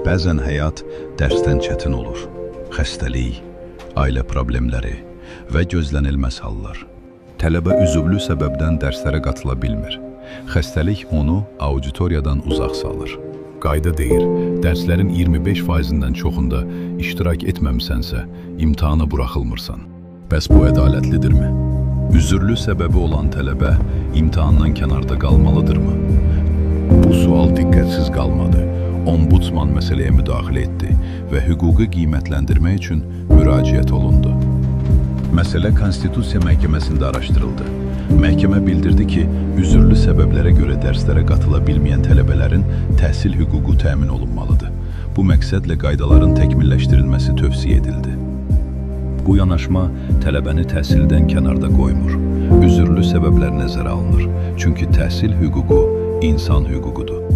Bəzən həyat dərsdən çətin olur. Xəstəlik, ailə problemləri və gözlənilməz hallar. Tələbə üzvlü səbəbdən dərslərə qatıla bilmir. Xəstəlik onu auditoriyadan uzaq salır. Qayda deyir, dərslərin 25%-dən çoxunda iştirak etməmisənsə, imtahana buraxılmırsan. Bəs bu ədalətlidirmi? Üzürlü səbəbi olan tələbə imtahandan kənarda qalmalıdırmı? Bu sual diqqətsiz qalmadı. Ombudsman məsələyə müdaxilə etdi və hüquqi qiymətləndirmək üçün müraciət olundu. Məsələ Konstitusiya Məhkəməsində araşdırıldı. Məhkəmə bildirdi ki, üzürlü səbəblərə görə dərslərə qatıla bilməyən tələbələrin təhsil hüququ təmin olunmalıdır. Bu məqsədlə qaydaların təkmilləşdirilməsi tövsiyə edildi. Bu yanaşma tələbəni təhsildən kənarda qoymur. Üzürlü səbəblər nəzərə alınır. Çünki təhsil hüququ insan hüququdur.